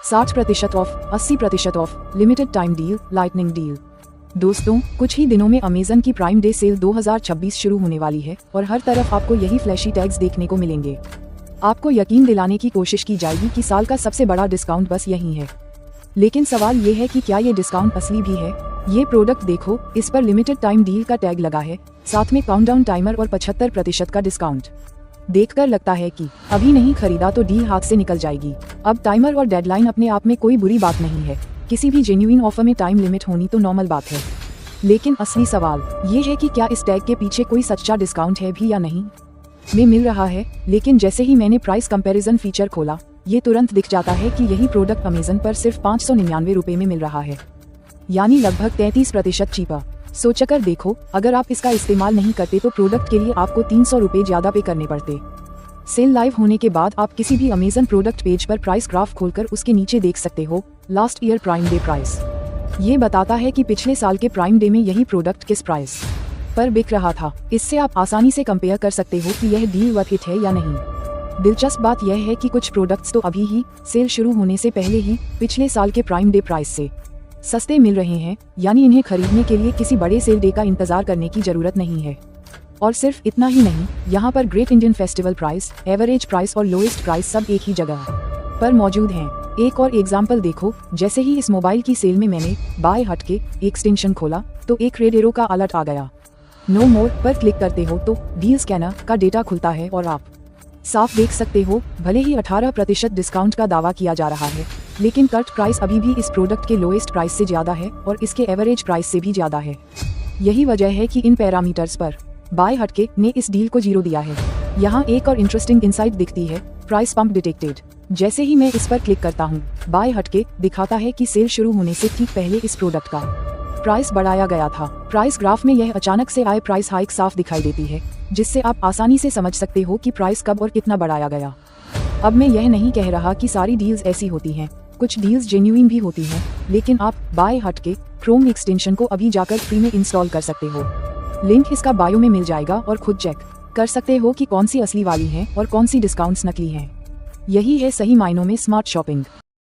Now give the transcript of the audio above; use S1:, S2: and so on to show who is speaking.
S1: 60% of, 80% of, limited time deal, lightning deal. दोस्तों, कुछ ही दिनों में अमेजन की प्राइम डे सेल 2026 शुरू होने वाली है और हर तरफ आपको यही फ्लैशी टैग्स देखने को मिलेंगे। आपको यकीन दिलाने की कोशिश की जाएगी कि साल का सबसे बड़ा डिस्काउंट बस यही है। लेकिन सवाल ये है कि क्या ये डिस्काउंट असली भी है? ये प्रोडक्ट देखो, इस पर लिमिटेड टाइम डील का टैग लगा है, साथ में काउंटडाउन टाइमर और 75% का डिस्काउंट। देखकर लगता है कि अभी नहीं खरीदा तो डील हाथ से निकल जाएगी। अब टाइमर और डेडलाइन अपने आप में कोई बुरी बात नहीं है। किसी भी जेन्युइन ऑफर में टाइम लिमिट होनी तो नॉर्मल बात है। लेकिन असली सवाल ये है कि क्या इस टैग के पीछे कोई सच्चा डिस्काउंट है भी या नहीं। में मिल रहा है, लेकिन जैसे ही मैंने प्राइस कंपैरिजन फीचर खोला, ये तुरंत दिख जाता है कि यही प्रोडक्ट अमेजन पर सिर्फ 599 रुपए में मिल रहा है, यानी लगभग 33% चीपा। सोचकर देखो, अगर आप इसका इस्तेमाल नहीं करते तो प्रोडक्ट के लिए आपको 300 रुपए ज्यादा पे करने पड़ते। सेल लाइव होने के बाद आप किसी भी अमेजन प्रोडक्ट पेज पर प्राइस ग्राफ खोलकर उसके नीचे देख सकते हो last year prime day price. ये बताता है कि पिछले साल के प्राइम डे में यही प्रोडक्ट किस प्राइस पर बिक रहा था। इससे आप आसानी से कंपेयर कर सकते हो कि यह डील वर्थ इट है या नहीं। दिलचस्प बात यह है कि कुछ प्रोडक्ट्स तो अभी ही सेल शुरू होने से पहले ही पिछले साल के प्राइम डे प्राइस से सस्ते मिल रहे हैं, यानी इन्हें खरीदने के लिए किसी बड़े सेल डे का इंतजार करने की जरूरत नहीं है। और सिर्फ इतना ही नहीं, यहाँ पर great Indian festival price, average price और लोएस्ट प्राइस सब एक ही जगह पर मौजूद हैं। एक और एग्जाम्पल देखो, जैसे ही इस मोबाइल की सेल में मैंने बाय हटके एक्सटेंशन खोला तो एक रेड एरो का अलर्ट आ गया। नो मोर पर क्लिक करते हो तो डील स्कैनर का डेटा खुलता है और आप साफ देख सकते हो, भले ही 18% डिस्काउंट का दावा किया जा रहा है, लेकिन कट प्राइस अभी भी इस प्रोडक्ट के लोएस्ट प्राइस से ज्यादा है और इसके एवरेज प्राइस से भी ज्यादा है। यही वजह है कि इन पैरामीटर्स पर बाय हटके ने इस डील को 0 दिया है। यहाँ एक और इंटरेस्टिंग इंसाइट दिखती है, प्राइस पंप डिटेक्टेड। जैसे ही मैं इस पर क्लिक करता हूँ, बाय हटके दिखाता है कि सेल शुरू होने से ठीक पहले इस प्रोडक्ट का प्राइस बढ़ाया गया था। प्राइस ग्राफ में यह अचानक से आए प्राइस हाइक साफ दिखाई देती है, जिससे आप आसानी से समझ सकते हो कि प्राइस कब और कितना बढ़ाया गया। अब मैं यह नहीं कह रहा कि सारी डील्स ऐसी होती हैं, कुछ डील्स जेन्युइन भी होती हैं, लेकिन आप बाय हटके क्रोम एक्सटेंशन को अभी जाकर फ्री में इंस्टॉल कर सकते हो। लिंक इसका बायो में मिल जाएगा और खुद चेक कर सकते हो कि कौन सी असली वाली है और कौन सी डिस्काउंट्स नकली हैं। यही है सही मायनों में स्मार्ट शॉपिंग।